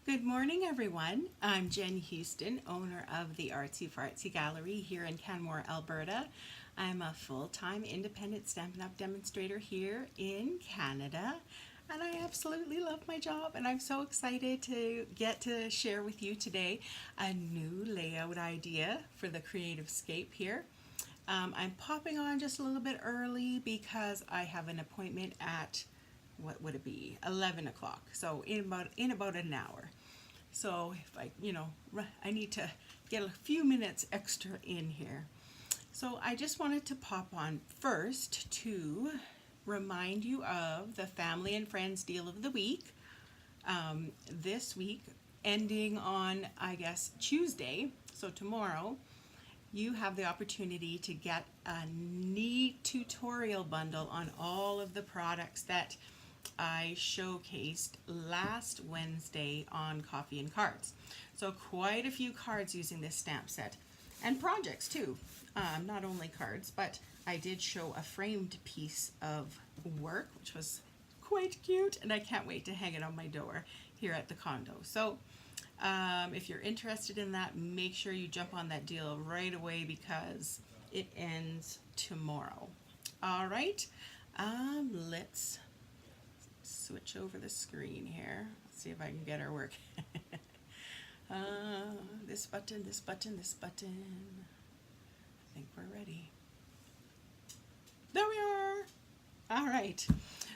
Good morning, everyone. I'm Jen Houston, owner of the Artsy Fartsy Gallery here in Canmore, Alberta. I'm a full-time independent Stampin' Up! Demonstrator here in Canada, and I absolutely love my job, and I'm so excited to get to share with you today a new layout idea for the Creative Scape here. I'm popping on just a little bit early because I have an appointment at, what would it be, 11 o'clock, so in about an hour. So if I need to get a few minutes extra in here. So I just wanted to pop on first to remind you of the Family and Friends Deal of the Week. This week, ending on, I guess, Tuesday, so tomorrow, you have the opportunity to get a neat tutorial bundle on all of the products that I showcased last Wednesday on Coffee and Cards. So quite a few cards using this stamp set, and projects too. Not only cards, but I did show a framed piece of work, which was quite cute, and I can't wait to hang it on my door here at the condo. So if you're interested in that, make sure you jump on that deal right away because it ends tomorrow. All right, let's switch over the screen here. Let's see if I can get our work. This button, this button, this button. I think we're ready. There we are. All right.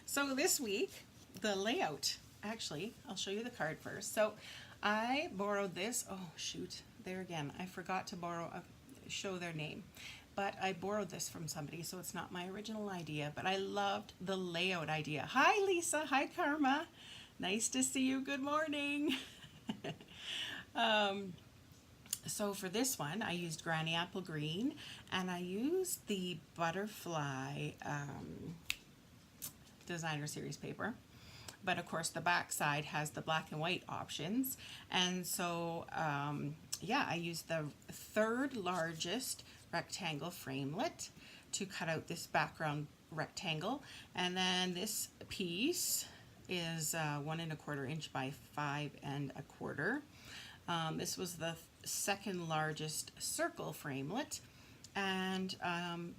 So this week, the layout, actually, I'll show you the card first. So I borrowed this. Oh, shoot. There again. I forgot to show their name. But I borrowed this from somebody, so it's not my original idea, but I loved the layout idea. Hi, Lisa. Hi, Karma. Nice to see you. Good morning. So for this one, I used Granny Apple Green, and I used the Butterfly Designer Series paper. But of course, the back side has the black and white options. And so, yeah, I used the third largest rectangle framelit to cut out this background rectangle, and then this piece is 1 1/4 inch by 5 1/4. This was the second largest circle framelit, and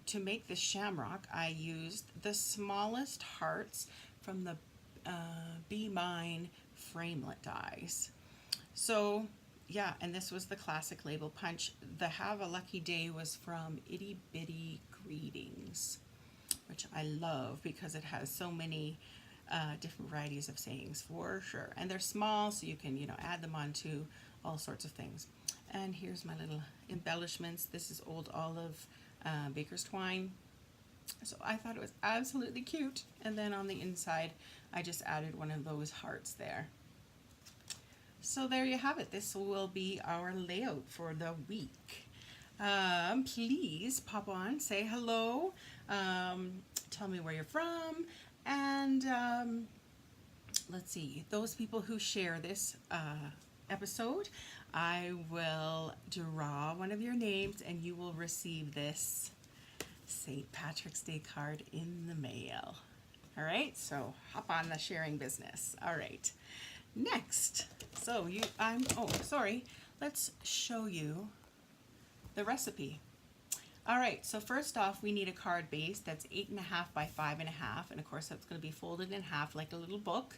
to make this shamrock I used the smallest hearts from the Be Mine framelit dies. So yeah, and this was the classic label punch. The Have a Lucky Day was from Itty Bitty Greetings, which I love because it has so many different varieties of sayings for sure. And they're small, so you can, add them onto all sorts of things. And here's my little embellishments. This is Old Olive Baker's Twine. So I thought it was absolutely cute. And then on the inside, I just added one of those hearts there. So there you have it. This will be our layout for the week. Please pop on, say hello, tell me where you're from, and let's see, those people who share this episode, I will draw one of your names and you will receive this St. Patrick's Day card in the mail. All right, so hop on the sharing business. All right. Next, so let's show you the recipe. All right, so first off, we need a card base that's 8 1/2 by 5 1/2, and of course that's going to be folded in half like a little book.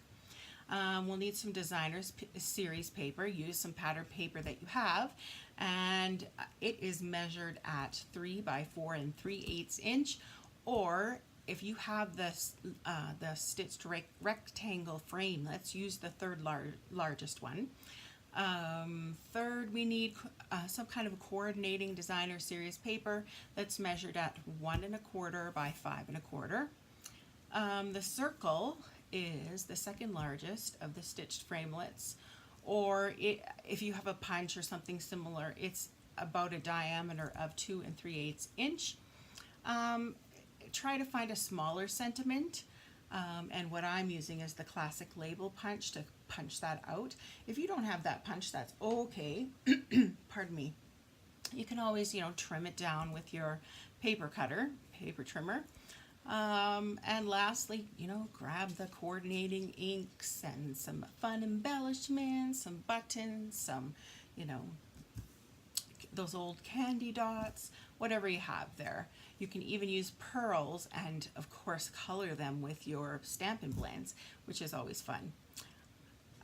We'll need some designer's series paper. Use some pattern paper that you have, and it is measured at 3 by 4 3/8 inch, or if you have the stitched rectangle frame, let's use the third largest one. Third, we need some kind of a coordinating designer series paper that's measured at 1 1/4 by 5 1/4. The circle is the second largest of the stitched framelits, or if you have a punch or something similar, it's about a diameter of 2 3/8 inch. Try to find a smaller sentiment, and what I'm using is the classic label punch to punch that out. If you don't have that punch, that's okay. Pardon me. You can always, trim it down with your paper trimmer. And lastly, you know, grab the coordinating inks and some fun embellishments, some buttons, some, you know, those old candy dots, whatever you have there. You can even use pearls and of course color them with your Stampin' Blends, which is always fun.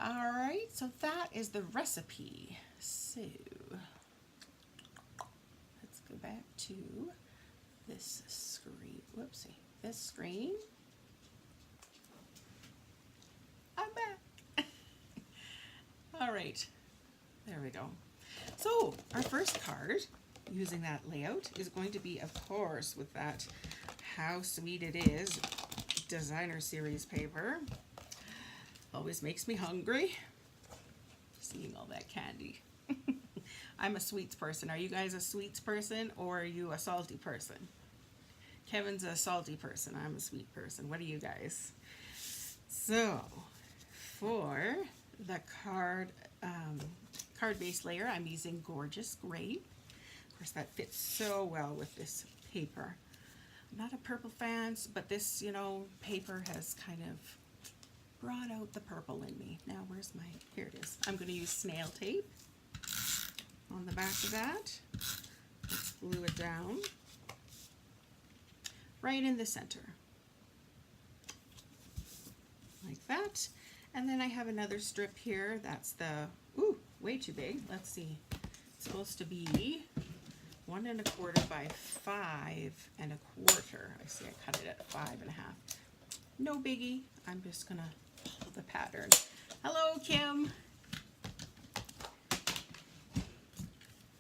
All right, so that is the recipe. So let's go back to this screen. Whoopsie, this screen. I'm back. All right, there we go. So our first card, using that layout, is going to be, of course, with that How Sweet It Is designer series paper. Always makes me hungry, seeing all that candy. I'm a sweets person. Are you guys a sweets person or are you a salty person? Kevin's a salty person. I'm a sweet person. What are you guys? So for the card-based layer, I'm using Gorgeous Gray. Of course, that fits so well with this paper. I'm not a purple fan, but this, you know, paper has kind of brought out the purple in me. Now, where's my, here it is. I'm going to use snail tape on the back of that. Let's glue it down right in the center, like that. And then I have another strip here. That's the, ooh, way too big. Let's see. It's supposed to be 1 1/4 by 5 1/4. I see I cut it at 5 1/2. No biggie. I'm just gonna follow the pattern. Hello, Kim.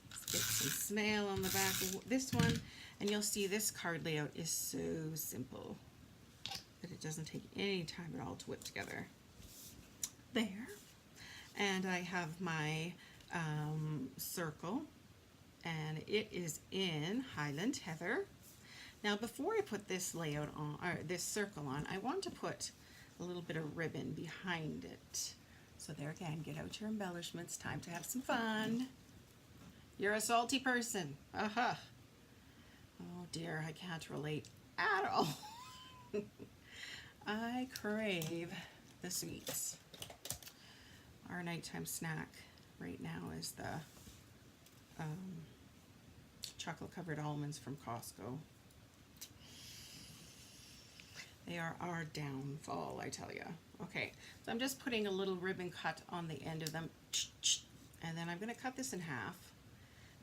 Let's get some snail on the back of this one. And you'll see this card layout is so simple that it doesn't take any time at all to whip together. There. And I have my circle, and it is in Highland Heather. Now before I put this layout on, or this circle on, I want to put a little bit of ribbon behind it. So there again, get out your embellishments, time to have some fun. You're a salty person. Uh-huh. Oh dear, I can't relate at all. I crave the sweets. Our nighttime snack right now is the chocolate covered almonds from Costco. They are our downfall, I tell you. Okay, so I'm just putting a little ribbon cut on the end of them, and then I'm going to cut this in half,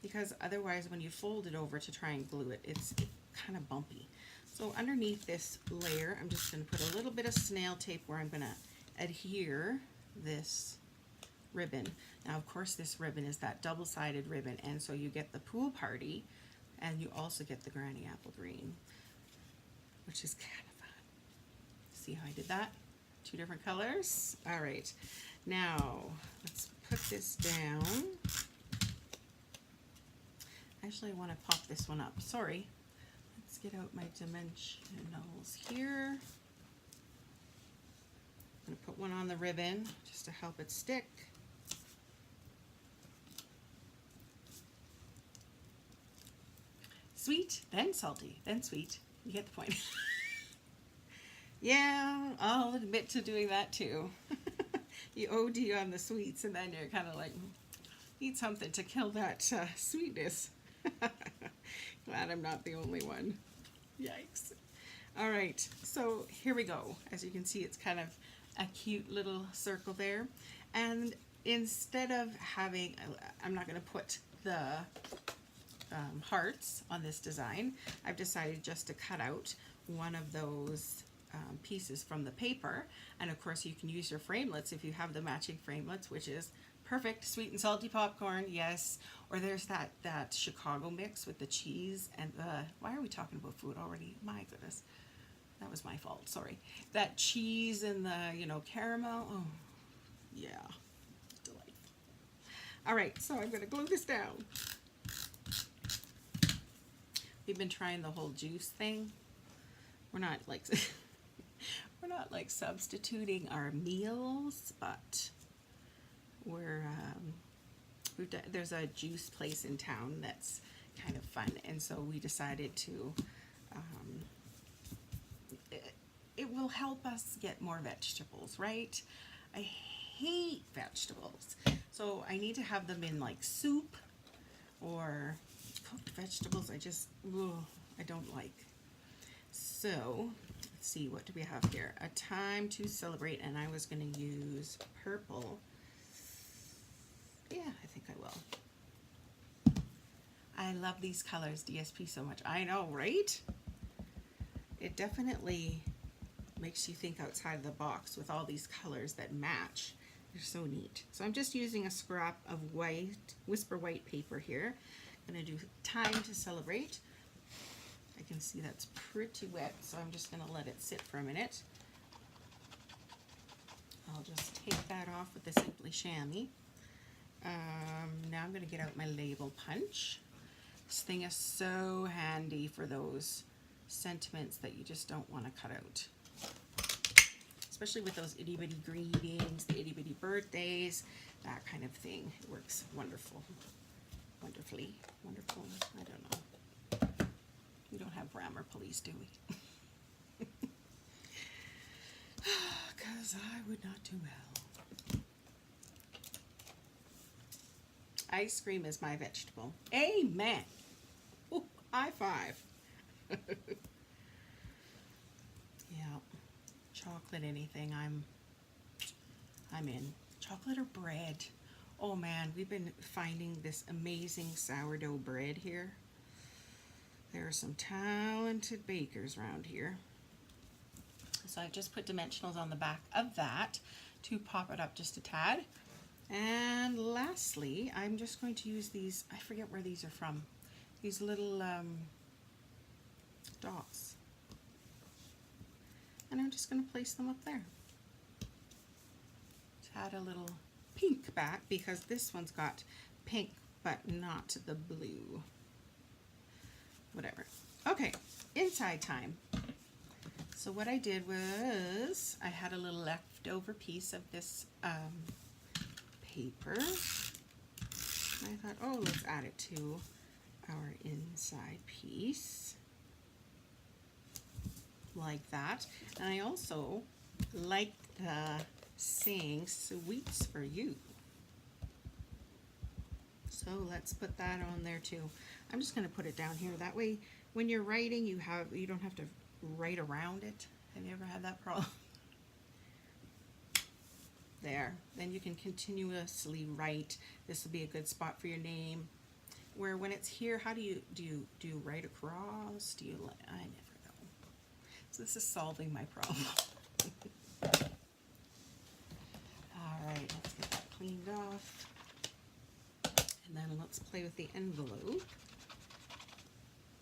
because otherwise when you fold it over to try and glue it, it's kind of bumpy. So underneath this layer, I'm just going to put a little bit of snail tape where I'm going to adhere this ribbon. Now of course this ribbon is that double-sided ribbon, and so you get the pool party and you also get the granny apple green, which is kind of fun. See how I did that? 2 different colors. All right, now let's put this down. Actually, I want to pop this one up. Sorry. Let's get out my dimensionals here. I'm going to put one on the ribbon just to help it stick. Sweet, then salty, then sweet. You get the point. Yeah, I'll admit to doing that too. You OD on the sweets and then you're kind of like, need something to kill that sweetness. Glad I'm not the only one. Yikes. All right, so here we go. As you can see, it's kind of a cute little circle there. And instead of having, I'm not going to put the hearts on this design, I've decided just to cut out one of those pieces from the paper. And of course you can use your framelits if you have the matching framelits, which is perfect. Sweet and salty popcorn, yes. Or there's that Chicago mix with the cheese and the, why are we talking about food already? My goodness, that was my fault, sorry. That cheese and the, you know, caramel, oh yeah, delightful. All right, so I'm gonna glue this down. We've been trying the whole juice thing. We're not like we're not like substituting our meals, but we're there's a juice place in town that's kind of fun, and so we decided to it will help us get more vegetables, right? I hate vegetables. So I need to have them in like soup or cooked vegetables. I don't like. So let's see, what do we have here? A time to celebrate, and I was going to use purple. Yeah, I think I will. I love these colors, DSP, so much. I know, right? It definitely makes you think outside the box with all these colors that match. They're so neat. So I'm just using a scrap of white, Whisper White paper here. I'm going to do Time to Celebrate. I can see that's pretty wet, so I'm just going to let it sit for a minute. I'll just take that off with the Simply Chamois. Now I'm going to get out my label punch. This thing is so handy for those sentiments that you just don't want to cut out. Especially with those itty bitty greetings, the itty bitty birthdays, that kind of thing. It works wonderful. Wonderfully. Wonderful. I don't know. We don't have grammar police, do we? Because I would not do well. Ice cream is my vegetable. Amen. Ooh, high five. Yeah. Chocolate, anything, I'm in. Chocolate or bread. Oh man, we've been finding this amazing sourdough bread here. There are some talented bakers around here. So I've just put dimensionals on the back of that to pop it up just a tad. And lastly, I'm just going to use these, I forget where these are from, these little dots. And I'm just going to place them up there. To add a little pink back, because this one's got pink but not the blue. Whatever. Okay, inside time. So what I did was I had a little leftover piece of this paper. I thought, oh, let's add it to our inside piece. Like that. And I also like the saying sweets for you. So let's put that on there too. I'm just going to put it down here. That way when you're writing you don't have to write around it. Have you ever had that problem? There. Then you can continuously write. This will be a good spot for your name. Where when it's here, how do you write across? I never know. So this is solving my problem. Alright, let's get that cleaned off. And then let's play with the envelope.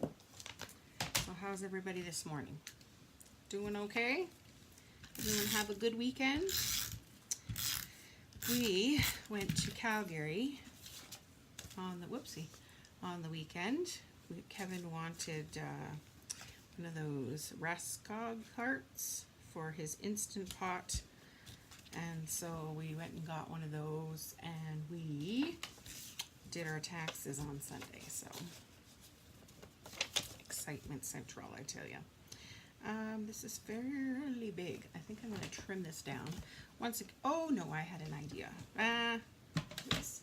So how's everybody this morning? Doing okay? Everyone have a good weekend? We went to Calgary on the weekend. Kevin wanted one of those Raskog carts for his Instant Pot, and so we went and got one of those, and we did our taxes on Sunday. So excitement central, I tell you. This is fairly big. I think I'm going to trim this down. Oh no, I had an idea. Yes.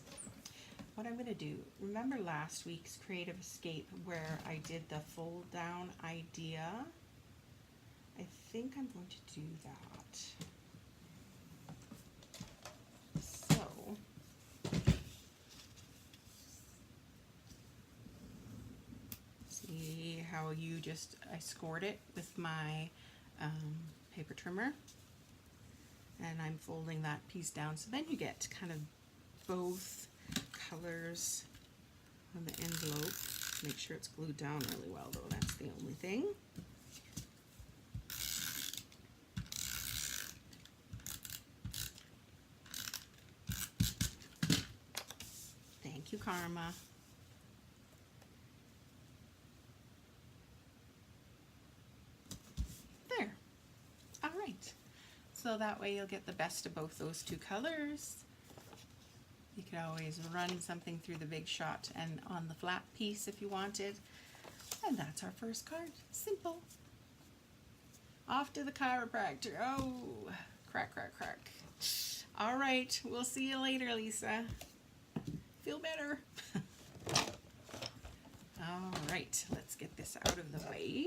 What I'm going to do, remember last week's Creative Escape where I did the fold down idea? I think I'm going to do that. So, see how I scored it with my paper trimmer. And I'm folding that piece down, so then you get kind of both colors on the envelope. Make sure it's glued down really well though, that's the only thing. Thank you, Karma. There. All right. So that way you'll get the best of both those two colors. You could always run something through the Big Shot and on the flat piece if you wanted. And that's our first card. Simple. Off to the chiropractor. Oh, crack, crack, crack. All right, we'll see you later, Lisa. Feel better. All right, let's get this out of the way.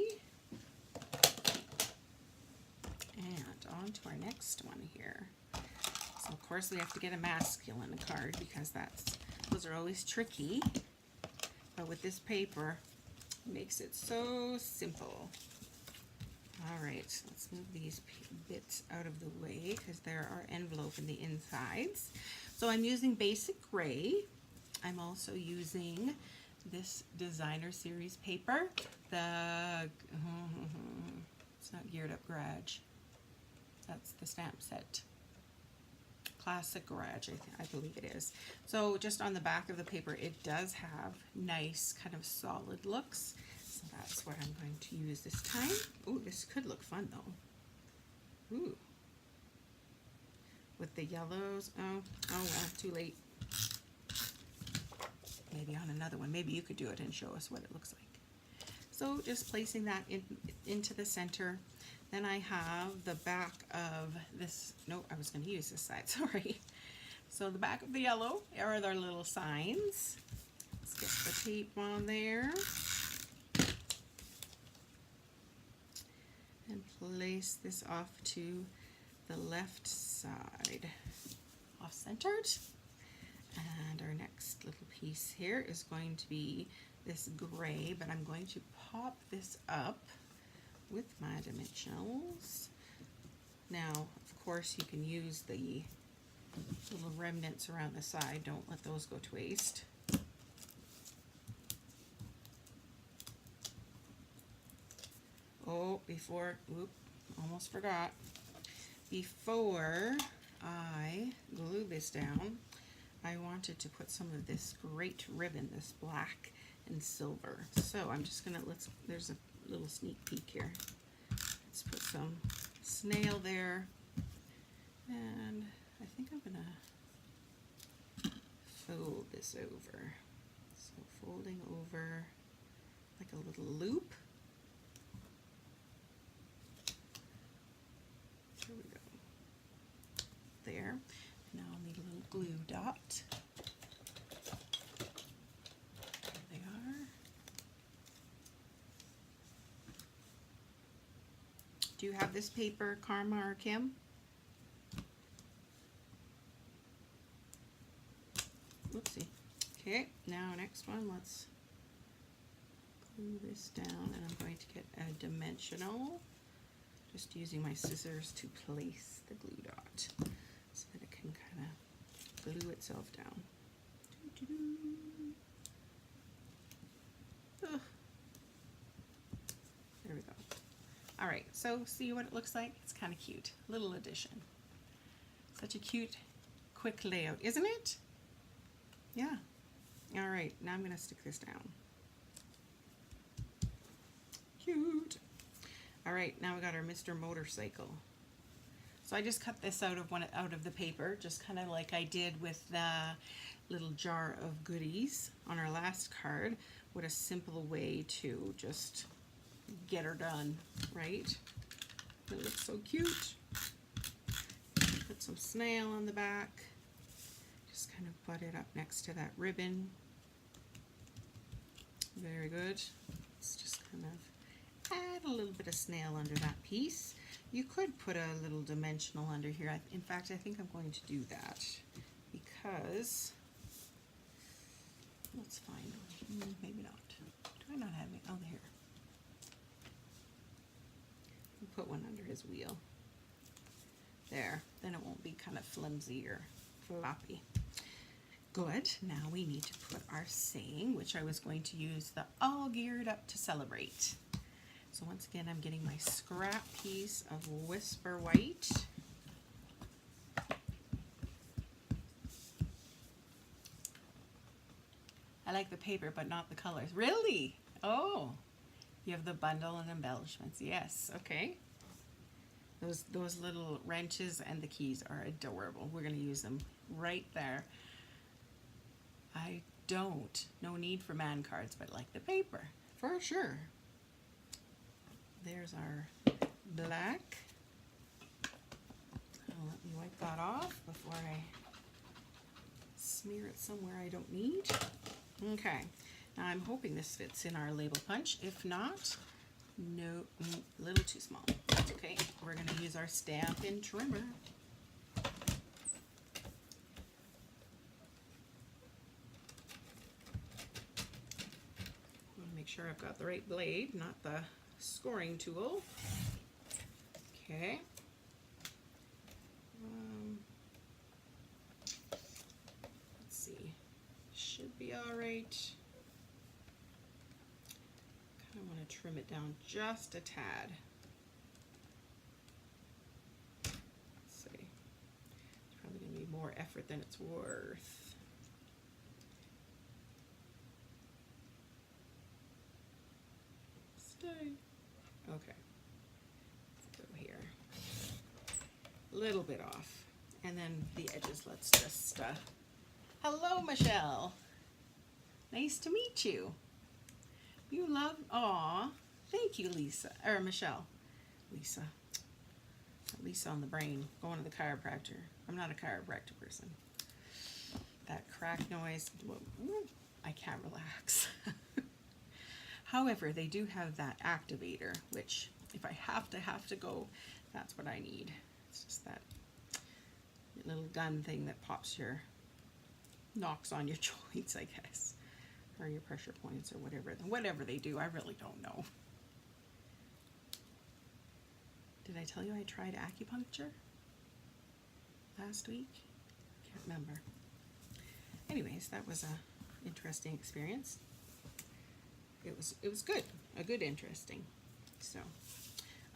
And on to our next one here. So of course we have to get a masculine card because those are always tricky. But with this paper, it makes it so simple. All right, let's move these bits out of the way because there are envelope in the insides. So I'm using basic gray. I'm also using this designer series paper. It's not Geared Up Garage. That's the stamp set. Classic Garage, I believe it is. So just on the back of the paper, it does have nice kind of solid looks. So that's what I'm going to use this time. Ooh, this could look fun though. Ooh. With the yellows. Oh well, too late. Maybe on another one. Maybe you could do it and show us what it looks like. So just placing that into the center. Then I have the back of this. No, I was going to use this side. Sorry. So the back of the yellow are their little signs. Let's get the tape on there. And place this off to the left side. Off-centered. And our next little piece here is going to be this gray, but I'm going to pop this up with my dimensionals. Now, of course, you can use the little remnants around the side. Don't let those go to waste. Oh, almost forgot. Before I glue this down, I wanted to put some of this great ribbon, this black and silver. So I'm just gonna, there's a little sneak peek here. Let's put some snail there. And I think I'm gonna fold this over. So folding over like a little loop. There we go. There. Now I'll need a little glue dot. There they are. Do you have this paper, Karma or Kim? Oopsie. Okay, now next one, let's glue this down, and I'm going to get a dimensional. Just using my scissors to place the glue dot so that it can kind of glue itself down. Ugh. There we go. All right, so see what it looks like? It's kind of cute. Little addition. Such a cute, quick layout, isn't it? Yeah. All right, now I'm going to stick this down. Cute. All right, now we got our Mr. Motorcycle. So I just cut this out of the paper, just kind of like I did with the little jar of goodies on our last card. What a simple way to just get her done, right? It looks so cute. Put some snail on the back. Just kind of butt it up next to that ribbon. Very good. Let's just kind of add a little bit of snail under that piece. You could put a little dimensional under here. In fact, I think I'm going to do that because, let's find one. Maybe not. Do I not have it? Oh, here. We'll put one under his wheel. There. Then it won't be kind of flimsy or floppy. Good. Now we need to put our saying, which I was going to use the All Geared Up to Celebrate. So once again, I'm getting my scrap piece of Whisper White. I like the paper, but not the colors. Really? Oh, you have the bundle and embellishments. Yes, okay. Those little wrenches and the keys are adorable. We're going to use them right there. No need for man cards, but like the paper, for sure. There's our black. Let me wipe that off before I smear it somewhere I don't need. Okay, now I'm hoping this fits in our label punch. If not, no, a little too small. That's okay. We're going to use our Stampin' trimmer. Make sure I've got the right blade, not the scoring tool. Okay. Let's see. Should be all right. Kind of want to trim it down just a tad. Let's see. It's probably going to be more effort than it's worth. Okay, let's go here. A little bit off. And then the edges, let's just, hello, Michelle. Nice to meet you. You love, aw, thank you, Lisa, or Michelle. Lisa. Lisa on the brain, going to the chiropractor. I'm not a chiropractor person. That crack noise, I can't relax. However, they do have that activator, which if I have to go, that's what I need. It's just that little gun thing that knocks on your joints, I guess, or your pressure points or whatever they do. I really don't know. Did I tell you I tried acupuncture last week? Can't remember. Anyways, that was a interesting experience. It was good, a good interesting. So,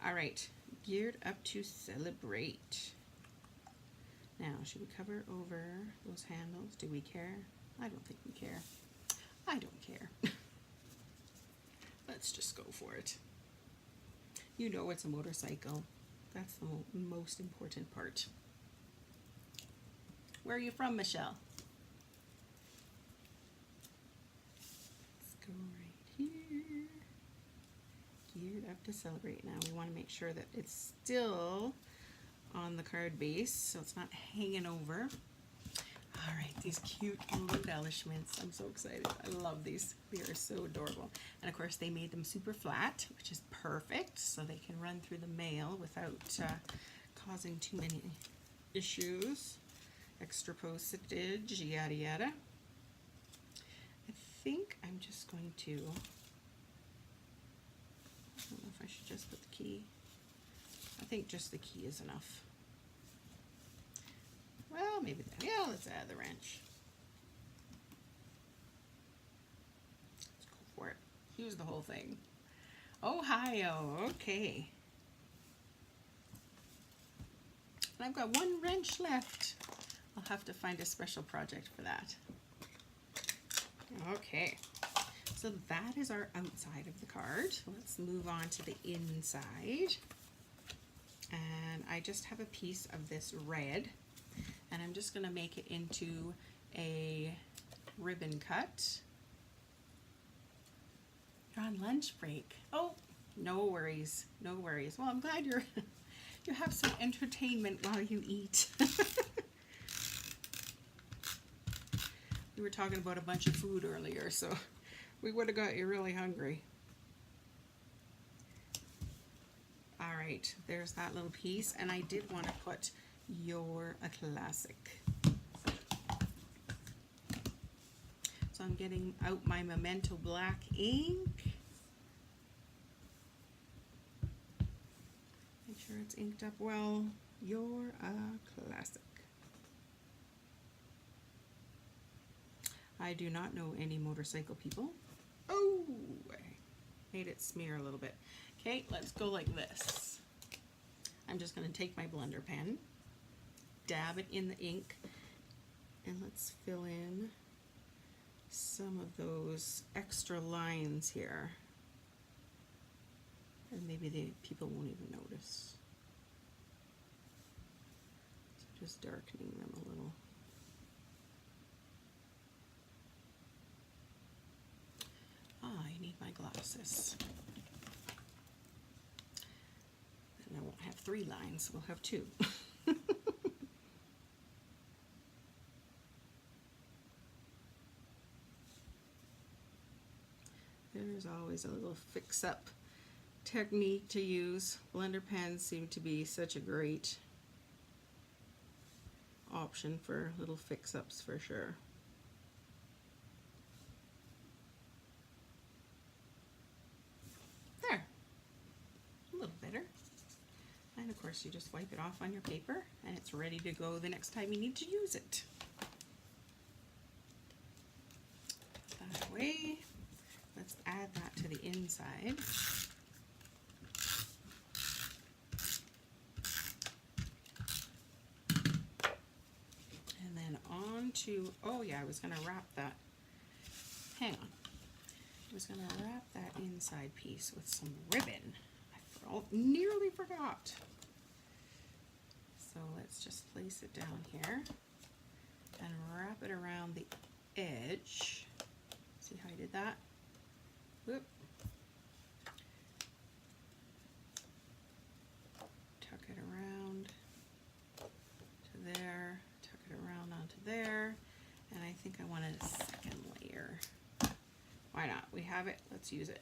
all right, geared up to celebrate. Now, should we cover over those handles? Do we care? I don't think we care. I don't care. Let's just go for it. You know it's a motorcycle. That's the most important part. Where are you from, Michelle? Let's go right here. Geared up to celebrate. Now we want to make sure that it's still on the card base so it's not hanging over. All right, these cute little embellishments. I'm so excited. I love these. They are so adorable. And of course they made them super flat, which is perfect, so they can run through the mail without causing too many issues. Extra postage, yada yada. I think I'm just going to, I don't know if I should just put the key. I think just the key is enough. Well, maybe that. Yeah, let's add the wrench. Let's go for it. Use the whole thing. Ohio, okay. And I've got one wrench left. I'll have to find a special project for that. Okay, so that is our outside of the card. Let's move on to the inside. And I just have a piece of this red, and I'm just going to make it into a ribbon cut. You're on lunch break. Oh, no worries, no worries. Well, I'm glad you have some entertainment while you eat. We were talking about a bunch of food earlier, so we would have got you really hungry. All right, there's that little piece, and I did want to put "You're a Classic." So I'm getting out my Memento black ink. Make sure it's inked up well. You're a classic. I do not know any motorcycle people. Oh, I made it smear a little bit. Okay, let's go like this. I'm just going to take my blender pen, dab it in the ink, and let's fill in some of those extra lines here. And maybe the people won't even notice. So just darkening them a little. Ah, I need my glasses. 3 lines, we'll have 2. There's always a little fix-up technique to use. Blender pens seem to be such a great option for little fix-ups for sure. There, a little better. And of course you just wipe it off on your paper and it's ready to go the next time you need to use it. Put that away. Let's add that to the inside. And then on to, oh yeah, I was going to wrap that, hang on. I was going to wrap that inside piece with some ribbon. I nearly forgot. So let's just place it down here and wrap it around the edge. See how I did that? Whoop. Tuck it around to there, tuck it around onto there, and I think I wanted a second layer. Why not? We have it, let's use it.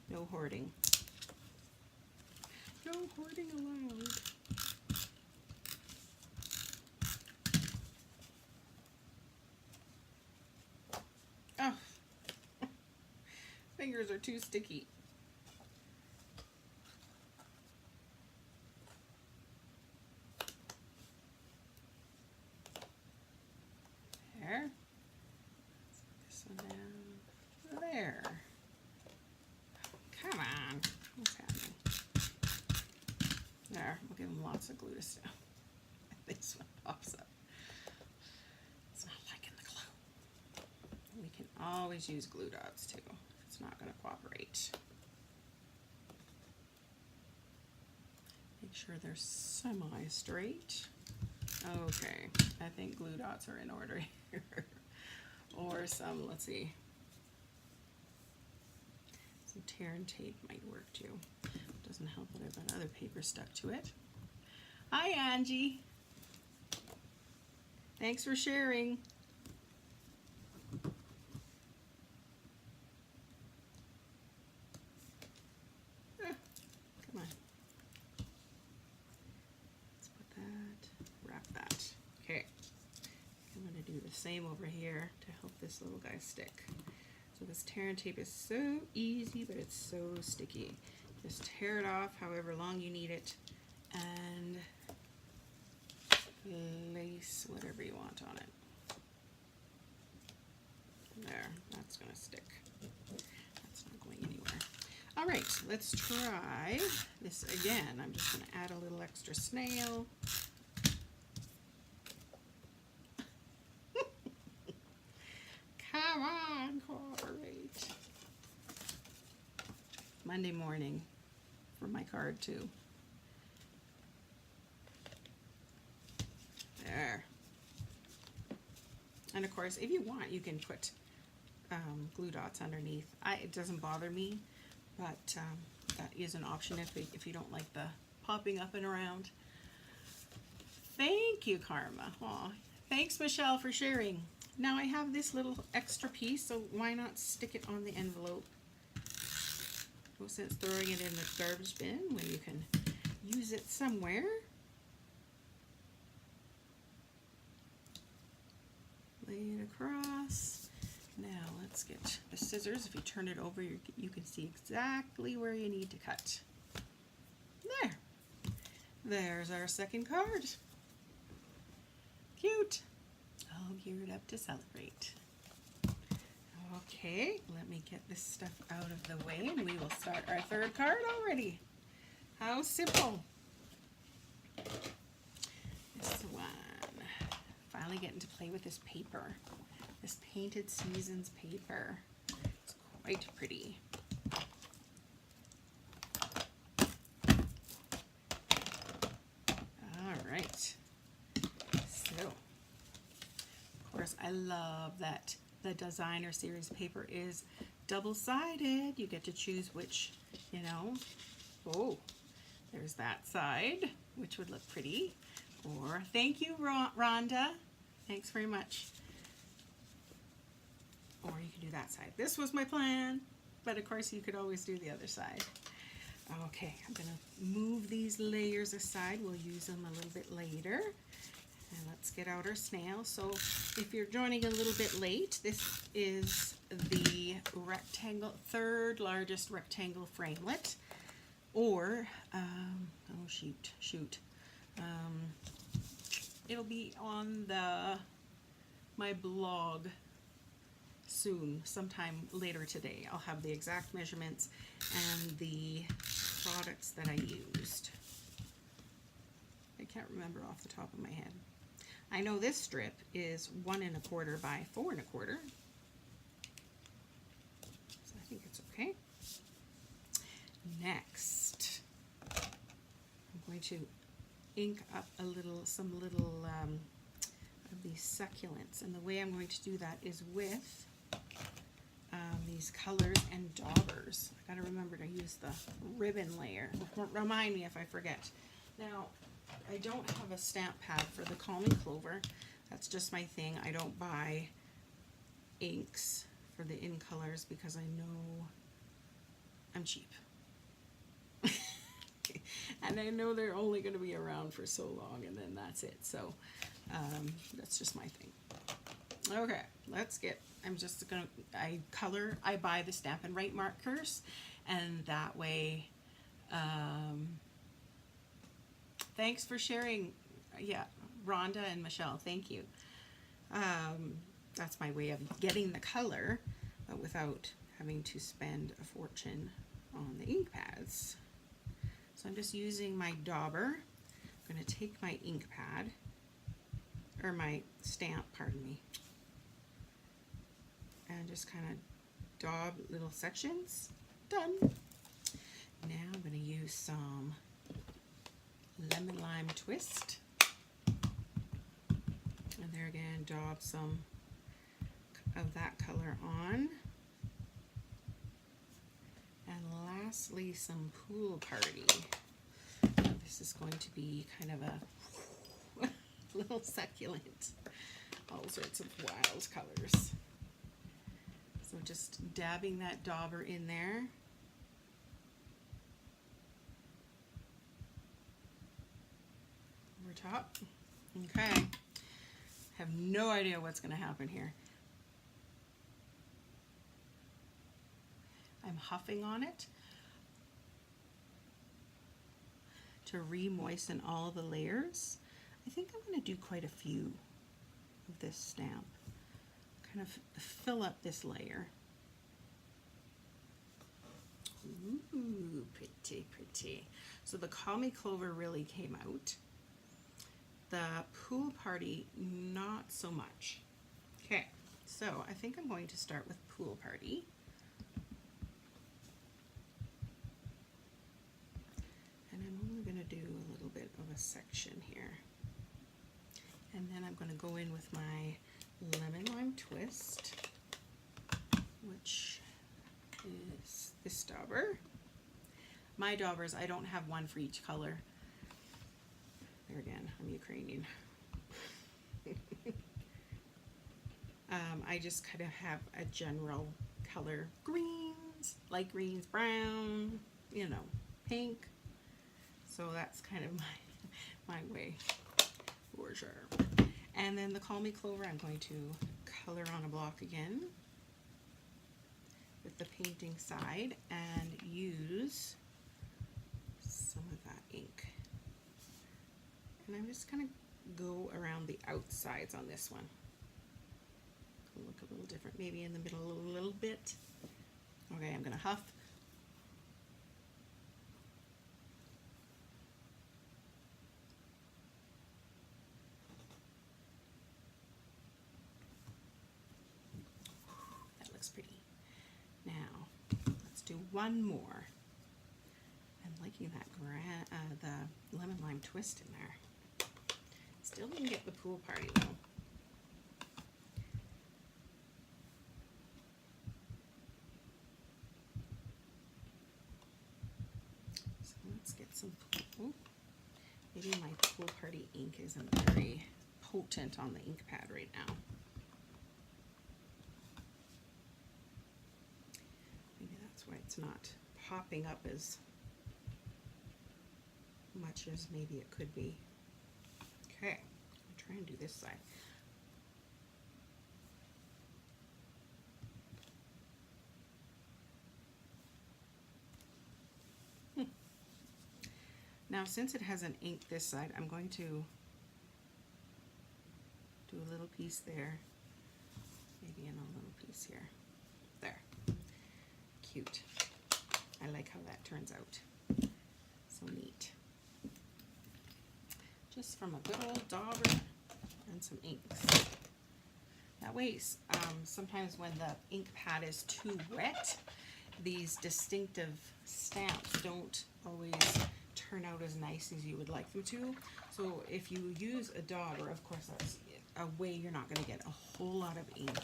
No hoarding. No hoarding allowed. Oh. Fingers are too sticky. There. Let's put this one down. There. Come on. What's happening? There. We'll give them lots of glue to stick. This one pops up. It's not liking the glue. We can always use glue dots too. It's not going to cooperate. Make sure they're semi-straight. Okay, I think glue dots are in order here. Or some, let's see, some tear and tape might work too. Doesn't help that I've got other paper stuck to it. Hi Angie. Thanks for sharing. Come on. Let's put that, wrap that. Okay. I'm going to do the same over here to help this little guy stick. So this tear and tape is so easy, but it's so sticky. Just tear it off however long you need it and lace whatever you want on it. There, that's going to stick. That's not going anywhere. All right, let's try this again. I'm just going to add a little extra snail. Come on, cooperate. Monday morning for my card too. There. And of course, if you want, you can put glue dots underneath. It doesn't bother me, but that is an option if you don't like the popping up and around. Thank you, Karma. Aw, thanks, Michelle, for sharing. Now I have this little extra piece, so why not stick it on the envelope? No sense throwing it in the garbage bin when you can use it somewhere. Lay it across. Now let's get the scissors. If you turn it over, you can see exactly where you need to cut. There. There's our second card. Cute. All geared up to celebrate. Okay, let me get this stuff out of the way and we will start our third card already. How simple. This one. Finally getting to play with this paper. This Painted Seasons paper. It's quite pretty. All right. So, of course, I love that the designer series paper is double-sided. You get to choose which, you know. Oh, There's that side, which would look pretty. Or thank you, Rhonda. Thanks very much. Or you can do that side. This was my plan, but of course you could always do the other side. Okay, I'm gonna move these layers aside. We'll use them a little bit later. And let's get out our snail. So if you're joining a little bit late, this is the rectangle, third largest rectangle framelit. Or, oh shoot. It'll be on my blog soon, sometime later today. I'll have the exact measurements and the products that I used. I can't remember off the top of my head. I know this strip is 1 1/4 by 4 1/4. So I think it's okay. Next, I'm going to ink up some little of these succulents, and the way I'm going to do that is with these colors and daubers. I gotta remember to use the ribbon layer. Remind me if I forget. Now, I don't have a stamp pad for the Call Me Clover. That's just my thing. I don't buy inks for the in colors because I know I'm cheap. And I know they're only going to be around for so long, and then that's it. So that's just my thing. Okay, let's get, I buy the Stampin' Right markers, and that way, thanks for sharing, yeah, Rhonda and Michelle, thank you. That's my way of getting the color, but without having to spend a fortune on the ink pads. So I'm just using my dauber. I'm going to take my ink pad, or my stamp, pardon me, and just kind of daub little sections. Done. Now I'm going to use some lemon lime twist. And there again, daub some of that color on. And lastly, some Pool Party. This is going to be kind of a little succulent. All sorts of wild colors. So just dabbing that dauber in there. Over top. Okay. Have no idea what's going to happen here. I'm huffing on it to re-moisten all the layers. I think I'm going to do quite a few of this stamp. Kind of fill up this layer. Ooh, pretty, pretty. So the Call Me Clover really came out. The Pool Party, not so much. Okay, so I think I'm going to start with Pool Party. And I'm only going to do a little bit of a section here. And then I'm going to go in with my lemon lime twist, which is this dauber. My daubers, I don't have one for each color. There again, I'm Ukrainian. I just kind of have a general color, greens, light greens, brown, you know, pink. So that's kind of my way, for sure. And then the Call Me Clover, I'm going to color on a block again with the painting side and use some of that ink. And I'm just going to go around the outsides on this one. It'll look a little different, maybe in the middle a little bit. Okay, I'm going to huff. That looks pretty. Now, let's do one more. I'm liking that the lemon lime twist in there. Still didn't get the Pool Party though. So let's get some Pool Ooh, maybe my Pool Party ink isn't very potent on the ink pad right now. Maybe that's why it's not popping up as much as maybe it could be. Okay, I'll try and do this side. Now, since it has an ink this side, I'm going to do a little piece there, maybe in a little piece here. There. Cute. I like how that turns out. So neat. Just from a good old dauber and some inks. That way, sometimes when the ink pad is too wet, these distinctive stamps don't always turn out as nice as you would like them to. So if you use a dauber, of course that's a way you're not going to get a whole lot of ink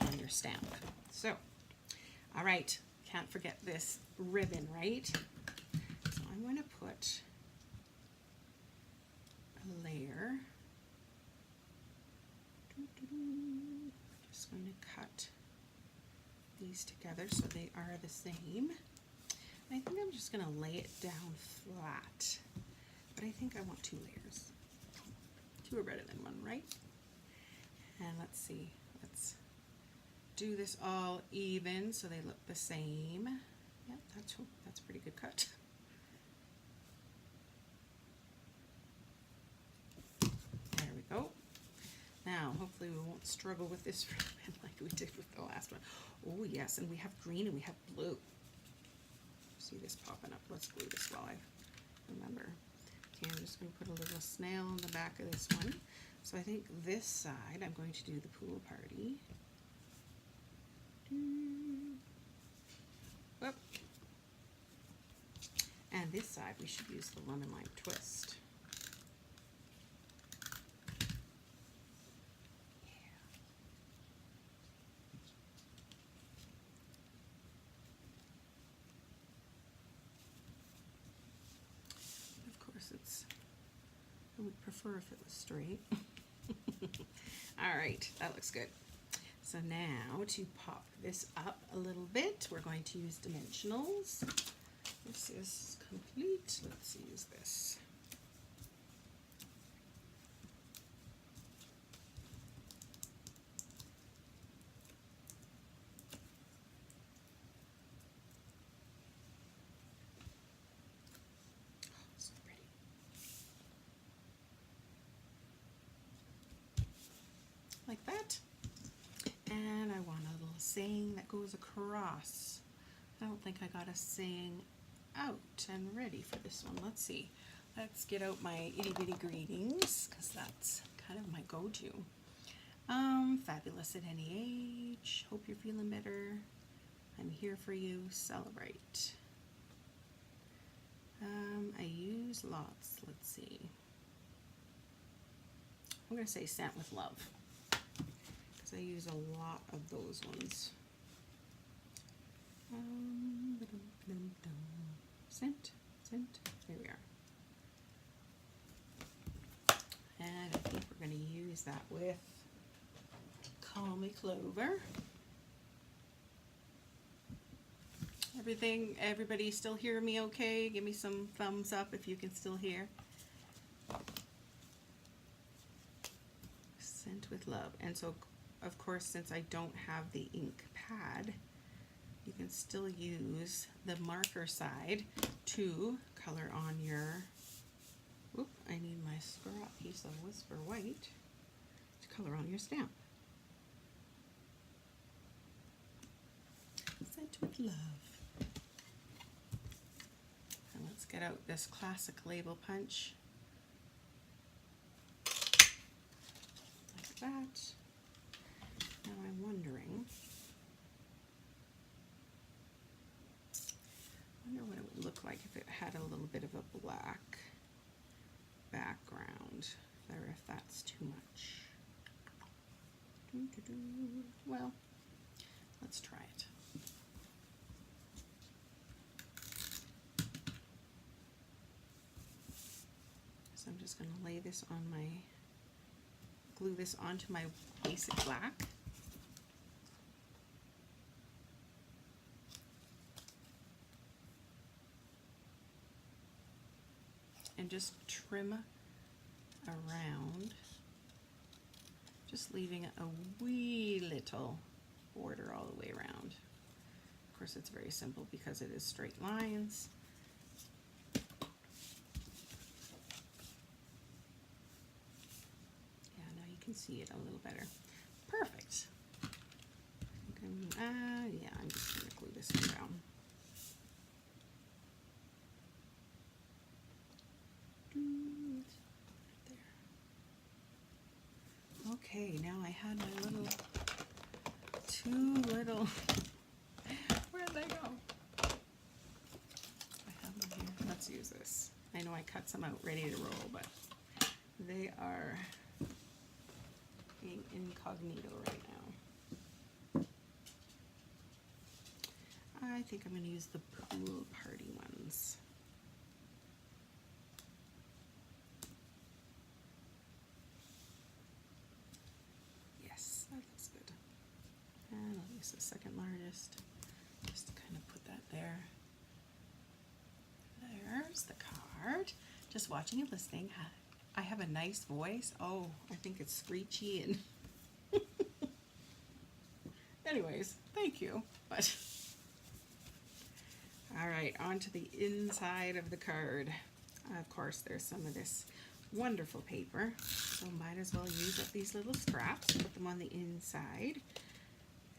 on your stamp. So, all right, can't forget this ribbon, right? So I'm going to put a layer. Just going to cut these together so they are the same. I think I'm just going to lay it down flat, but I think I want 2 layers. 2 are better than 1, right? And let's see, let's do this all even so they look the same. Yep, that's a pretty good cut. There we go. Now, hopefully we won't struggle with this ribbon like we did with the last one. Oh yes, and we have green and we have blue. See this popping up. Let's glue this while I remember. Okay, I'm just going to put a little snail on the back of this one. So I think this side I'm going to do the Pool Party. Whoop. And this side we should use the lemon lime twist. I would prefer if it was straight. All right, that looks good. So now to pop this up a little bit, we're going to use dimensionals. This is complete. Let's use this. Like that. And I want a little saying that goes across. I don't think I got a saying out and ready for this one. Let's see. Let's get out my itty bitty greetings, because that's kind of my go-to. Fabulous at any age. Hope you're feeling better. I'm here for you. Celebrate. I use lots. Let's see. I'm going to say sent with love. I use a lot of those ones. Scent, there we are. And I think we're going to use that with Call Me Clover. Everybody still hear me okay? Give me some thumbs up if you can still hear. Scent with love. And so of course, since I don't have the ink pad, you can still use the marker side to color on your, whoop, I need my scrap piece of Whisper White to color on your stamp. Scent with love. And let's get out this classic label punch. Like that. Now I'm wondering what it would look like if it had a little bit of a black background, or if that's too much. Well, let's try it. So I'm just going to lay this on my, glue this onto my basic black. And just trim around, just leaving a wee little border all the way around. Of course, it's very simple because it is straight lines. Yeah, now you can see it a little better. Perfect. Yeah, I'm just going to glue this one down. Okay, now I had my little, two little, where'd they go? I have them here. Let's use this. I know I cut some out ready to roll, but they are being incognito right now. I think I'm going to use the pool party ones. And I'll use the second largest, just to kind of put that there. There's the card. Just watching and listening. I have a nice voice. Oh, I think it's screechy and anyways, thank you. But all right, on to the inside of the card. Of course, there's some of this wonderful paper, so might as well use up these little scraps, put them on the inside.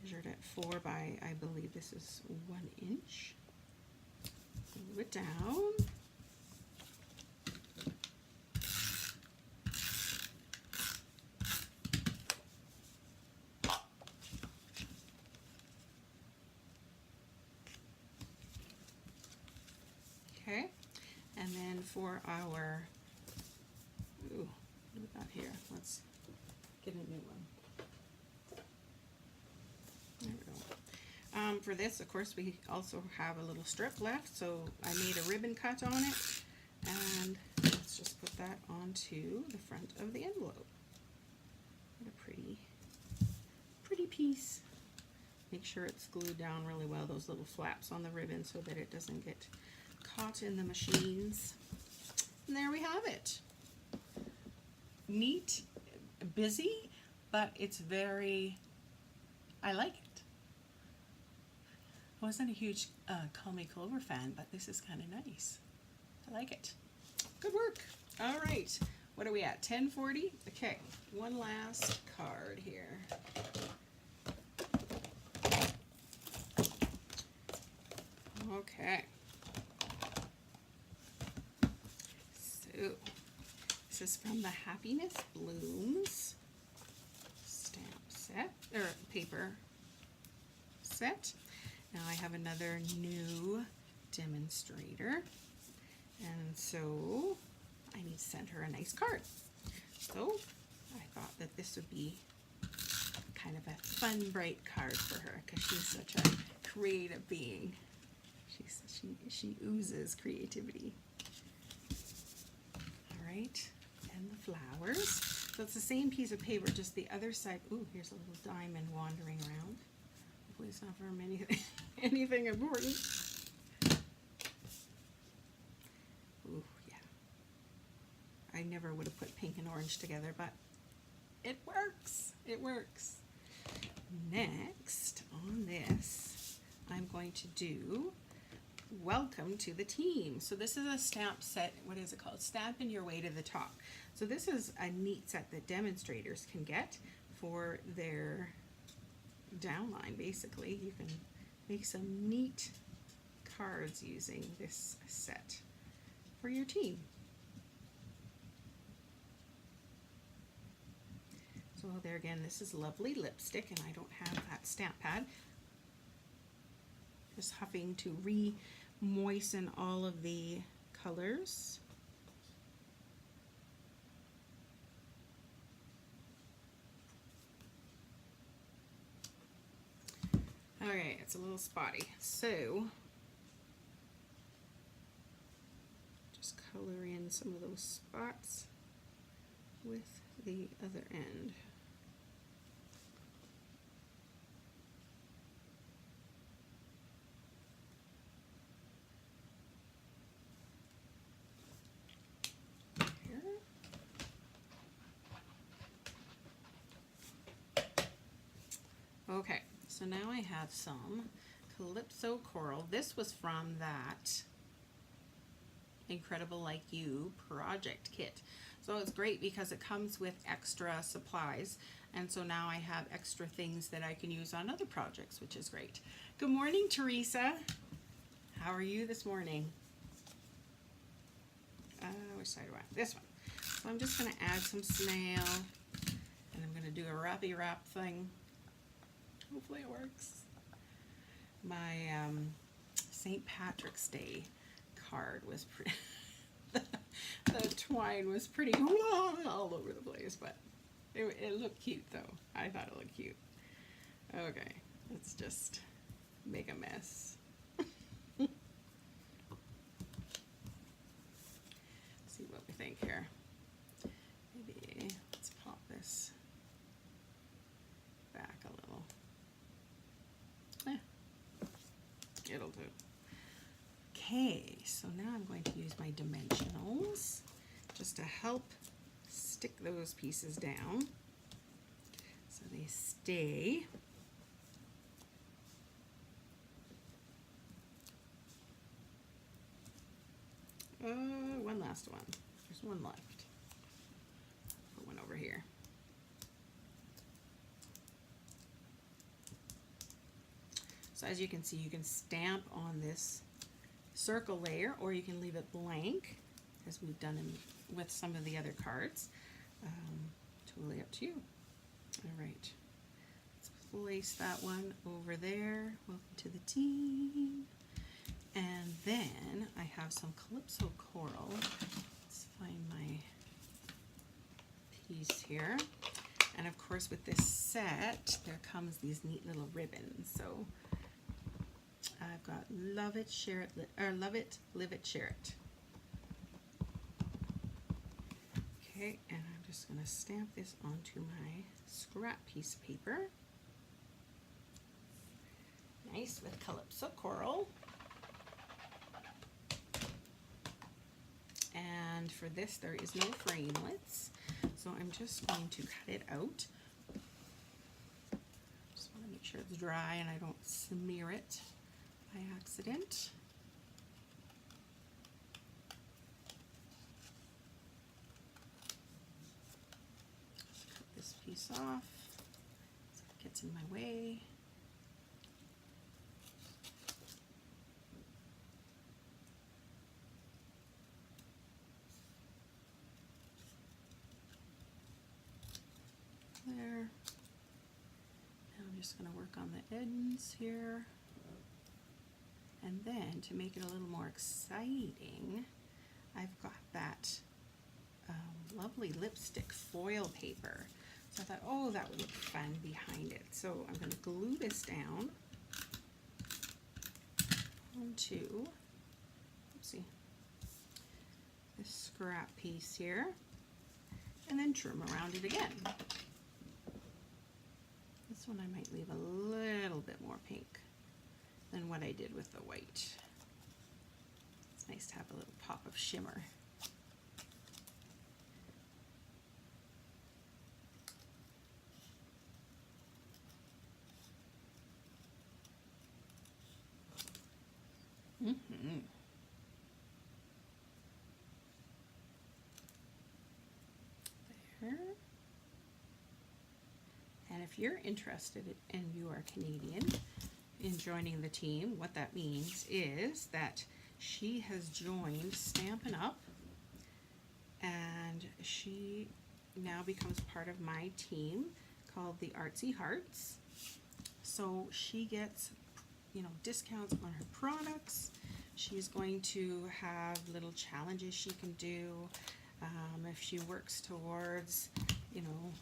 Measured at 4 by, I believe this is 1 inch. Glue it down. Okay, and then for our, ooh, what do we got here? Let's get a new one. There we go. For this, of course, we also have a little strip left, so I made a ribbon cut on it, and let's just put that onto the front of the envelope. What a pretty piece. Make sure it's glued down really well, those little flaps on the ribbon, so that it doesn't get caught in the machines. And there we have it. Neat, busy, but it's very, I like it. I wasn't a huge Call Me Clover fan, but this is kind of nice. I like it. Good work. All right. What are we at? 10:40? Okay. One last card here. Okay. So, this is from the Happiness Blooms stamp set, or paper set. Now I have another new demonstrator, and so I need to send her a nice card. So I thought that this would be kind of a fun, bright card for her, because she's such a creative being. She oozes creativity. All right, and the flowers. So it's the same piece of paper, just the other side. Ooh, here's a little diamond wandering around. Hopefully it's not from anything important. Ooh, yeah. I never would have put pink and orange together, but it works. It works. Next on this, I'm going to do Welcome to the Team. So this is a stamp set. What is it called? Stampin' Your Way to the Top. So this is a neat set that demonstrators can get for their downline. Basically, you can make some neat cards using this set for your team. So there again, this is lovely lipstick, and I don't have that stamp pad. Just huffing to re-moisten all of the colors. Okay, it's a little spotty, so just color in some of those spots with the other end. Okay, so now I have some Calypso Coral. This was from that Incredible Like You project kit. So it's great because it comes with extra supplies, and so now I have extra things that I can use on other projects, which is great. Good morning, Teresa. How are you this morning? Which side do I want? This one. So I'm just going to add some snail, and I'm going to do a wrappy wrap thing. Hopefully it works. My St. Patrick's Day card was pretty, the twine was pretty all over the place, but it looked cute though. I thought it looked cute. Okay, let's just make a mess. See what we think here. Maybe let's pop this back a little. It'll do. Okay, so now I'm going to use my dimensionals just to help stick those pieces down so they stay. One last one. There's one left. Put one over here. So as you can see, you can stamp on this circle layer, or you can leave it blank, as we've done with some of the other cards. Totally up to you. All right, let's place that one over there. Welcome to the team. And then I have some Calypso Coral. Let's find my piece here. And of course, with this set, there comes these neat little ribbons. So I've got love it, share it, or love it, live it, share it. Okay, and I'm just going to stamp this onto my scrap piece of paper. Nice, with Calypso Coral. And for this, there is no framelits, so I'm just going to cut it out. Just want to make sure it's dry and I don't smear it by accident. Just cut this piece off so it gets in my way. There. Now I'm just going to work on the ends here. And then to make it a little more exciting, I've got that lovely lipstick foil paper. So I thought, oh, that would look fun behind it. So I'm going to glue this down onto, oopsie, this scrap piece here, and then trim around it again. This one I might leave a little bit more pink than what I did with the white. It's nice to have a little pop of shimmer. There. And if you're interested and you are Canadian in joining the team, what that means is that she has joined Stampin' Up, and she now becomes part of my team called the Artsy Hearts. So she gets, you know, discounts on her products. She's going to have little challenges she can do if she works towards, you know,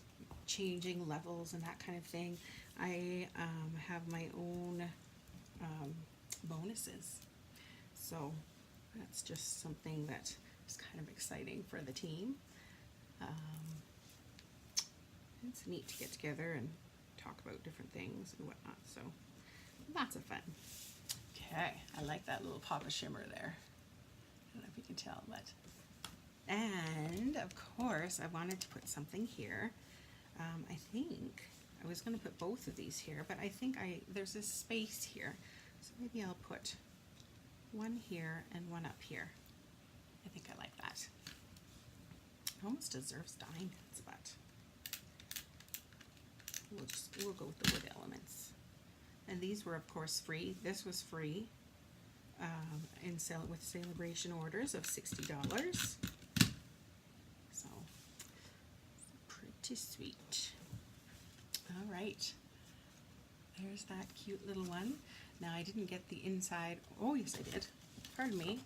changing levels and that kind of thing. I have my own bonuses. So that's just something that It's kind of exciting for the team. It's neat to get together and talk about different things and whatnot, so lots of fun. Okay, I like that little pop of shimmer there. I don't know if you can tell, but... And, of course, I wanted to put something here. I think I was going to put both of these here, but I think there's this space here. So maybe I'll put one here and one up here. I think I like that. Almost deserves diamonds, but we'll go with the wood elements. And these were, of course, free. This was free with celebration orders of $60. So pretty sweet. All right, there's that cute little one. Now I didn't get the inside. Oh yes, I did. Pardon me.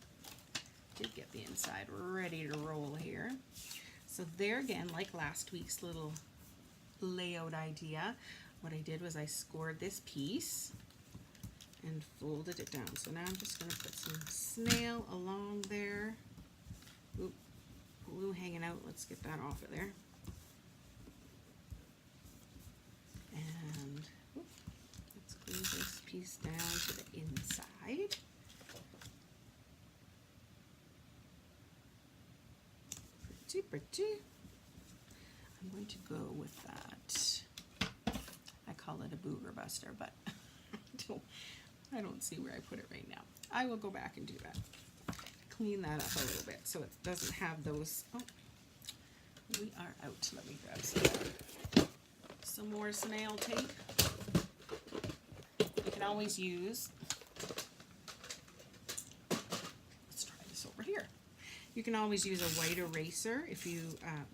Did get the inside ready to roll here. So there again, like last week's little layout idea, what I did was I scored this piece and folded it down. So now I'm just going to put some snail along there. Oop, blue hanging out. Let's get that off of there. And oop, let's glue this piece down to the inside. Pretty, pretty. I'm going to go with that. I call it a booger buster, but I don't see where I put it right now. I will go back and do that. Clean that up a little bit so it doesn't have those. Oh, we are out. Let me grab some more snail tape. You can always use, let's try this over here. You can always use a white eraser if you,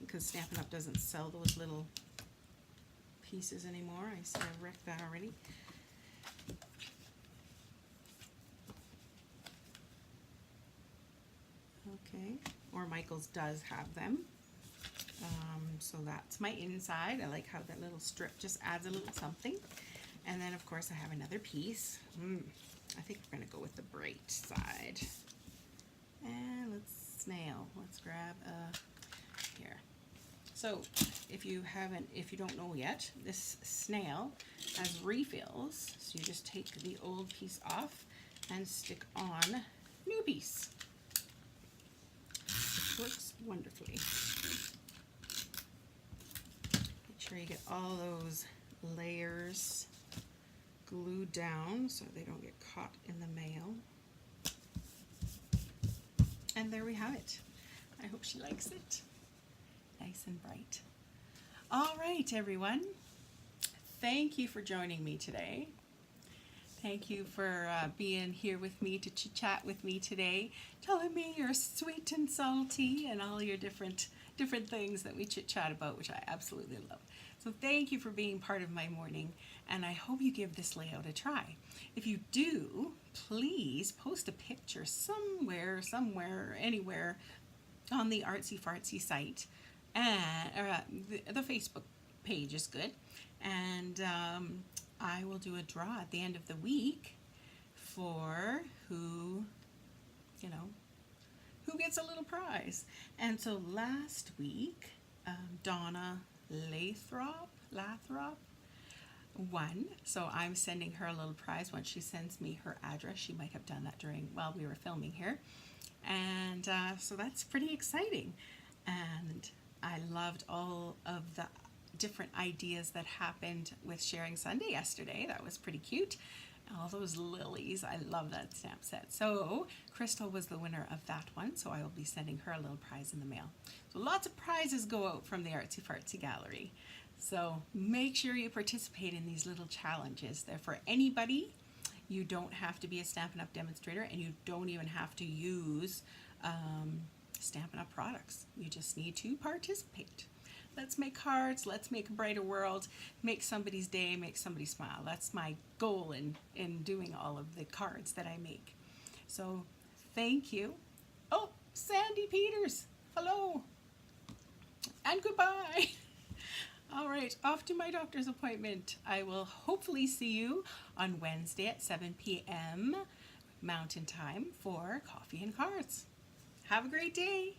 because Stampin' Up! Doesn't sell those little pieces anymore. I see I wrecked that already. Okay, or Michael's does have them. So that's my inside. I like how that little strip just adds a little something. And then of course I have another piece. I think we're gonna go with the bright side. And let's grab here. So if you don't know yet, this snail has refills. So you just take the old piece off and stick on new piece. It works wonderfully. Make sure you get all those layers glued down so they don't get caught in the mail. And there we have it. I hope she likes it. Nice and bright. All right, everyone. Thank you for joining me today. Thank you for being here with me to chit-chat with me today, telling me you're sweet and salty and all your different things that we chit-chat about, which I absolutely love. So thank you for being part of my morning, and I hope you give this layout a try. If you do, please post a picture somewhere, anywhere on the Artsy Fartsy site, and the Facebook page is good, and I will do a draw at the end of the week for who gets a little prize. And so last week, Donna Lathrop won, so I'm sending her a little prize once she sends me her address. She might have done that while we were filming here, and so that's pretty exciting. And I loved all of the different ideas that happened with Sharing Sunday yesterday. That was pretty cute. All those lilies, I love that stamp set. So Crystal was the winner of that one, so I will be sending her a little prize in the mail. So lots of prizes go out from the Artsy Fartsy Gallery. So make sure you participate in these little challenges. They're for anybody. You don't have to be a Stampin' Up! Demonstrator, and you don't even have to use Stampin' Up! Products. You just need to participate. Let's make cards, let's make a brighter world, make somebody's day, make somebody smile. That's my goal in doing all of the cards that I make. So thank you. Oh, Sandy Peters, hello, and goodbye. All right, off to my doctor's appointment. I will hopefully see you on Wednesday at 7 p.m. Mountain Time for coffee and cards. Have a great day.